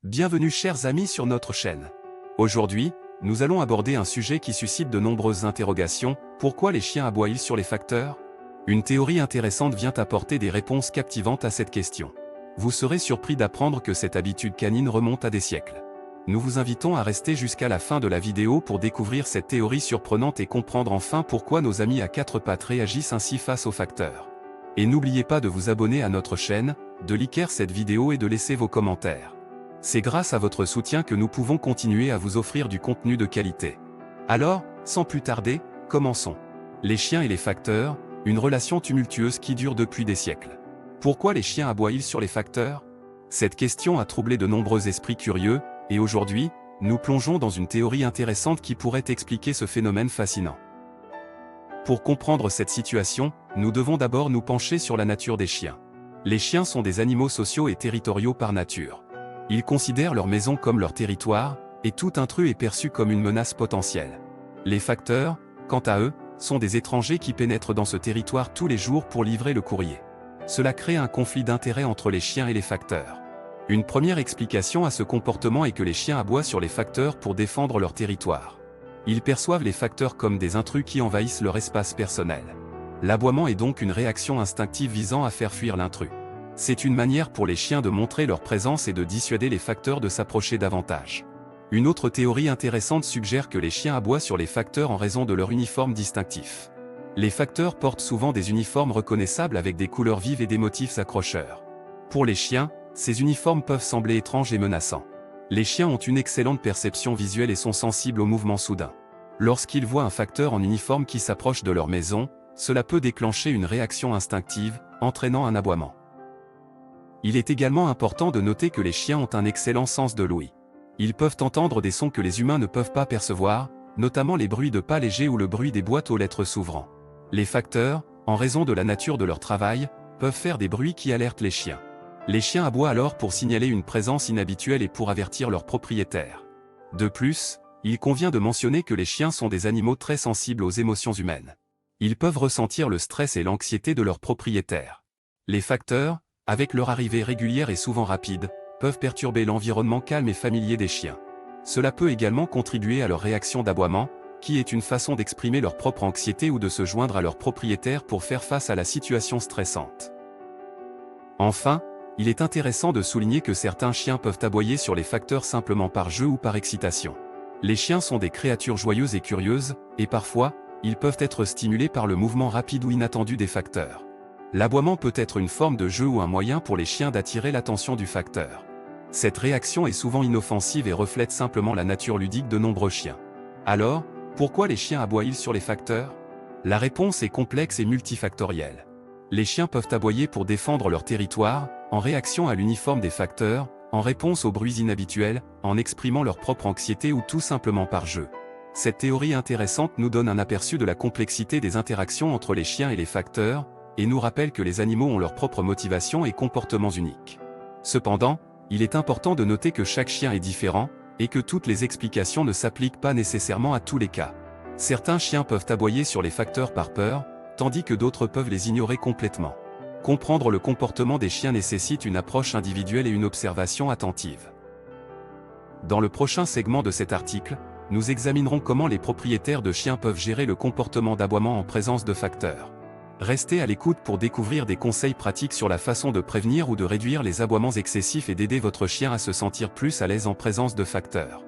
Bienvenue chers amis sur notre chaîne. Aujourd'hui, nous allons aborder un sujet qui suscite de nombreuses interrogations. Pourquoi les chiens aboient-ils sur les facteurs? Une théorie intéressante vient apporter des réponses captivantes à cette question. Vous serez surpris d'apprendre que cette habitude canine remonte à des siècles. Nous vous invitons à rester jusqu'à la fin de la vidéo pour découvrir cette théorie surprenante et comprendre enfin pourquoi nos amis à quatre pattes réagissent ainsi face aux facteurs. Et n'oubliez pas de vous abonner à notre chaîne, de liker cette vidéo et de laisser vos commentaires. C'est grâce à votre soutien que nous pouvons continuer à vous offrir du contenu de qualité. Alors, sans plus tarder, commençons. Les chiens et les facteurs, une relation tumultueuse qui dure depuis des siècles. Pourquoi les chiens aboient-ils sur les facteurs? Cette question a troublé de nombreux esprits curieux, et aujourd'hui, nous plongeons dans une théorie intéressante qui pourrait expliquer ce phénomène fascinant. Pour comprendre cette situation, nous devons d'abord nous pencher sur la nature des chiens. Les chiens sont des animaux sociaux et territoriaux par nature. Ils considèrent leur maison comme leur territoire, et tout intrus est perçu comme une menace potentielle. Les facteurs, quant à eux, sont des étrangers qui pénètrent dans ce territoire tous les jours pour livrer le courrier. Cela crée un conflit d'intérêts entre les chiens et les facteurs. Une première explication à ce comportement est que les chiens aboient sur les facteurs pour défendre leur territoire. Ils perçoivent les facteurs comme des intrus qui envahissent leur espace personnel. L'aboiement est donc une réaction instinctive visant à faire fuir l'intrus. C'est une manière pour les chiens de montrer leur présence et de dissuader les facteurs de s'approcher davantage. Une autre théorie intéressante suggère que les chiens aboient sur les facteurs en raison de leur uniforme distinctif. Les facteurs portent souvent des uniformes reconnaissables avec des couleurs vives et des motifs accrocheurs. Pour les chiens, ces uniformes peuvent sembler étranges et menaçants. Les chiens ont une excellente perception visuelle et sont sensibles aux mouvements soudains. Lorsqu'ils voient un facteur en uniforme qui s'approche de leur maison, cela peut déclencher une réaction instinctive, entraînant un aboiement. Il est également important de noter que les chiens ont un excellent sens de l'ouïe. Ils peuvent entendre des sons que les humains ne peuvent pas percevoir, notamment les bruits de pas légers ou le bruit des boîtes aux lettres s'ouvrant. Les facteurs, en raison de la nature de leur travail, peuvent faire des bruits qui alertent les chiens. Les chiens aboient alors pour signaler une présence inhabituelle et pour avertir leurs propriétaires. De plus, il convient de mentionner que les chiens sont des animaux très sensibles aux émotions humaines. Ils peuvent ressentir le stress et l'anxiété de leurs propriétaires. Les facteurs, avec leur arrivée régulière et souvent rapide, peuvent perturber l'environnement calme et familier des chiens. Cela peut également contribuer à leur réaction d'aboiement, qui est une façon d'exprimer leur propre anxiété ou de se joindre à leurs propriétaires pour faire face à la situation stressante. Enfin, il est intéressant de souligner que certains chiens peuvent aboyer sur les facteurs simplement par jeu ou par excitation. Les chiens sont des créatures joyeuses et curieuses, et parfois, ils peuvent être stimulés par le mouvement rapide ou inattendu des facteurs. L'aboiement peut être une forme de jeu ou un moyen pour les chiens d'attirer l'attention du facteur. Cette réaction est souvent inoffensive et reflète simplement la nature ludique de nombreux chiens. Alors, pourquoi les chiens aboient-ils sur les facteurs? La réponse est complexe et multifactorielle. Les chiens peuvent aboyer pour défendre leur territoire, en réaction à l'uniforme des facteurs, en réponse aux bruits inhabituels, en exprimant leur propre anxiété ou tout simplement par jeu. Cette théorie intéressante nous donne un aperçu de la complexité des interactions entre les chiens et les facteurs, et nous rappelle que les animaux ont leurs propres motivations et comportements uniques. Cependant, il est important de noter que chaque chien est différent, et que toutes les explications ne s'appliquent pas nécessairement à tous les cas. Certains chiens peuvent aboyer sur les facteurs par peur, tandis que d'autres peuvent les ignorer complètement. Comprendre le comportement des chiens nécessite une approche individuelle et une observation attentive. Dans le prochain segment de cet article, nous examinerons comment les propriétaires de chiens peuvent gérer le comportement d'aboiement en présence de facteurs. Restez à l'écoute pour découvrir des conseils pratiques sur la façon de prévenir ou de réduire les aboiements excessifs et d'aider votre chien à se sentir plus à l'aise en présence de facteurs.